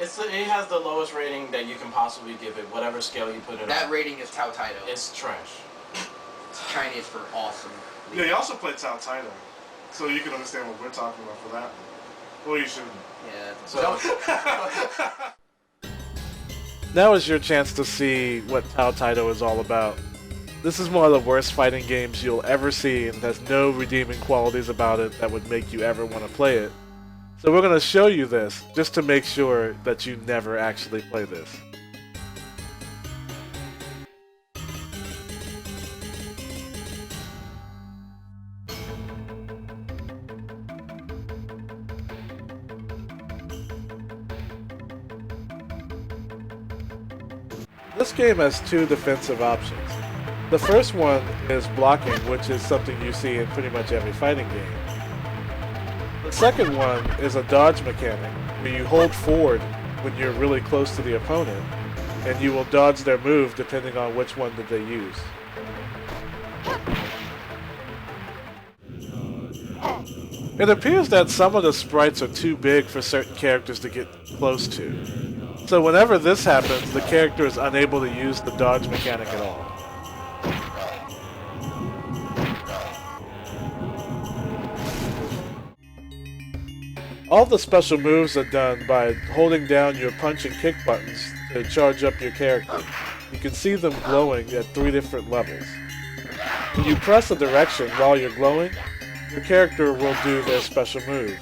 It has the lowest rating that you can possibly give it, whatever scale you put it on. That rating is Tao Taido. It's trash. It's Chinese for awesome. Yeah, you also play Tao Taido, so you can understand what we're talking about for that one. Well, you shouldn't. Yeah. So, Now is your chance to see what Tao Taido is all about. This is one of the worst fighting games you'll ever see and has no redeeming qualities about it that would make you ever want to play it. So we're going to show you this just to make sure that you never actually play this. This game has two defensive options. The first one is blocking, which is something you see in pretty much every fighting game. The second one is a dodge mechanic, where you hold forward when you're really close to the opponent, and you will dodge their move depending on which one that they use. It appears that some of the sprites are too big for certain characters to get close to. So whenever this happens, the character is unable to use the dodge mechanic at all. All the special moves are done by holding down your punch and kick buttons to charge up your character. You can see them glowing at 3 different levels. When you press a direction while you're glowing, your character will do their special move.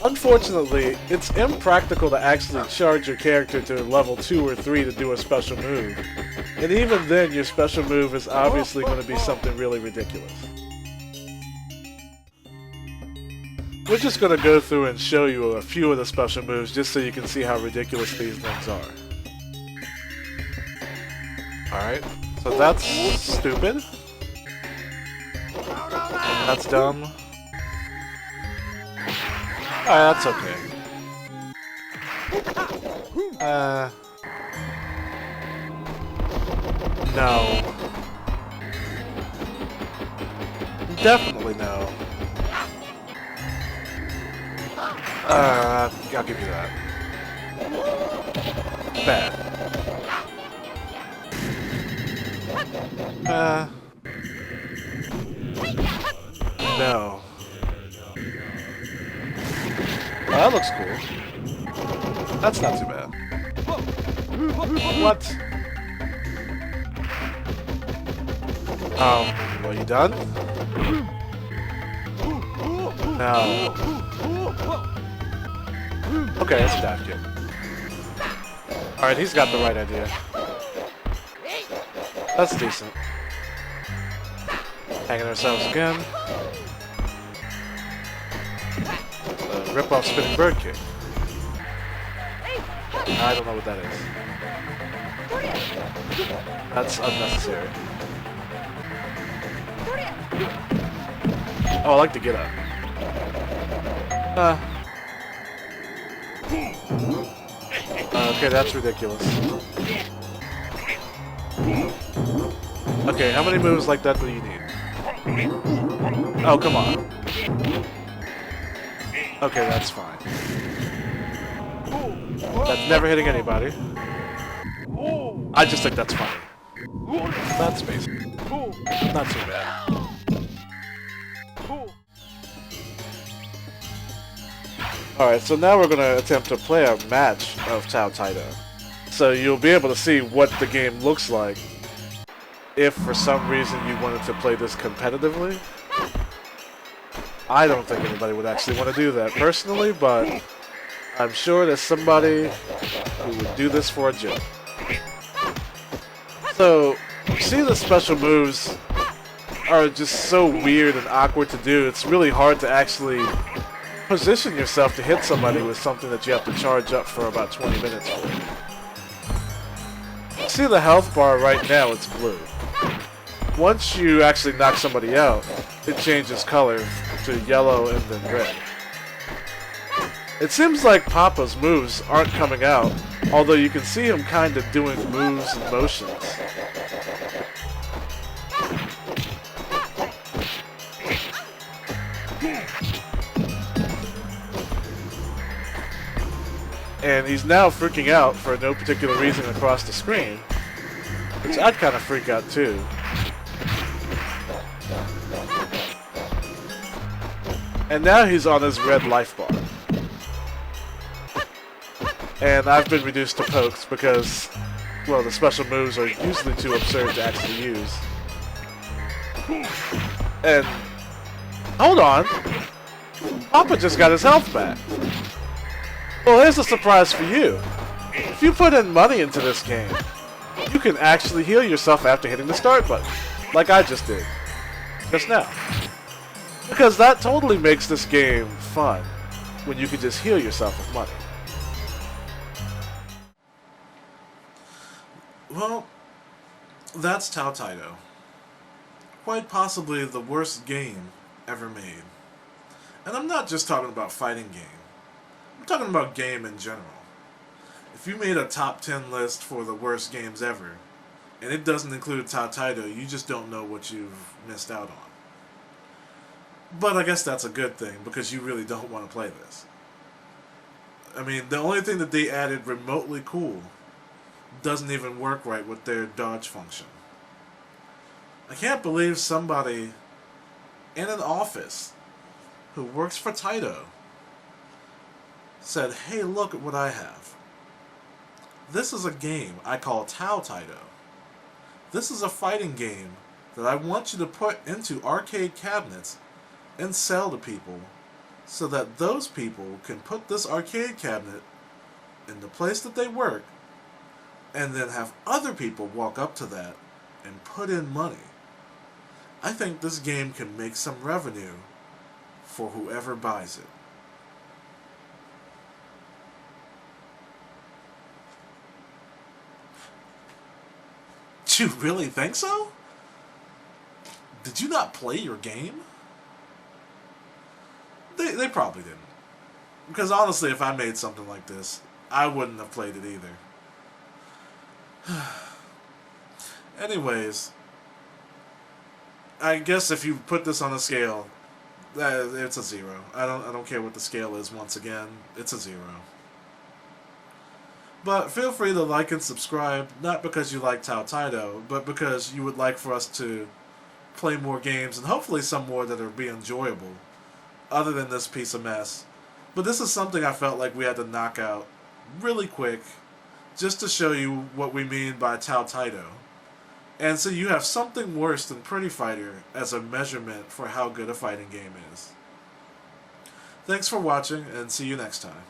Unfortunately, it's impractical to actually charge your character to level 2 or 3 to do a special move. And even then, your special move is obviously going to be something really ridiculous. We're just going to go through and show you a few of the special moves just so you can see how ridiculous these things are. Alright, so that's stupid. And that's dumb. Alright, that's okay. No. Definitely no. I'll give you that. Bad. No. Oh, that looks cool. That's not too bad. What? Well, you done? No. Okay, that's a dive kick. Alright, he's got the right idea. That's decent. Hanging ourselves again. Rip-off spinning bird kick. I don't know what that is. That's unnecessary. Oh, I like to get up. Okay, that's ridiculous. Okay, how many moves like that do you need? Oh, come on. Okay, that's fine. That's never hitting anybody. I just think that's funny. That's basic. Not too bad. Alright, so now we're going to attempt to play a match of Tao Taido. So you'll be able to see what the game looks like if for some reason you wanted to play this competitively. I don't think anybody would actually want to do that personally, but I'm sure there's somebody who would do this for a joke. So, see, the special moves are just so weird and awkward to do. It's really hard to actually position yourself to hit somebody with something that you have to charge up for about 20 minutes for. See the health bar right now, it's blue. Once you actually knock somebody out, it changes color to yellow and then red. It seems like Papa's moves aren't coming out, although you can see him kind of doing moves and motions. And he's now freaking out for no particular reason across the screen, which I'd kind of freak out too. And now he's on his red life bar. And I've been reduced to pokes because, well, the special moves are usually too absurd to actually use. And, hold on, Papa just got his health back. Well, here's a surprise for you. If you put in money into this game, you can actually heal yourself after hitting the start button, like I just did, just now. Because that totally makes this game fun, when you can just heal yourself with money. Well, that's Tao Taido. Quite possibly the worst game ever made. And I'm not just talking about fighting game. I'm talking about game in general. If you made a top 10 list for the worst games ever, and it doesn't include Tao Taido, you just don't know what you've missed out on. But I guess that's a good thing, because you really don't want to play this. I mean, the only thing that they added remotely cool doesn't even work right with their dodge function. I can't believe somebody in an office who works for Taido said, hey, look at what I have. This is a game I call Tao Taido. This is a fighting game that I want you to put into arcade cabinets and sell to people so that those people can put this arcade cabinet in the place that they work and then have other people walk up to that and put in money. I think this game can make some revenue for whoever buys it. Do you really think so? Did you not play your game? They probably didn't. Because honestly, if I made something like this, I wouldn't have played it either. Anyways, I guess if you put this on a scale, it's a 0. I don't care what the scale is. Once again, it's a 0. But feel free to like and subscribe, not because you like Tao Taido, but because you would like for us to play more games, and hopefully some more that are be enjoyable, other than this piece of mess. But this is something I felt like we had to knock out really quick, just to show you what we mean by Tao Taido. And so you have something worse than Pretty Fighter as a measurement for how good a fighting game is. Thanks for watching, and see you next time.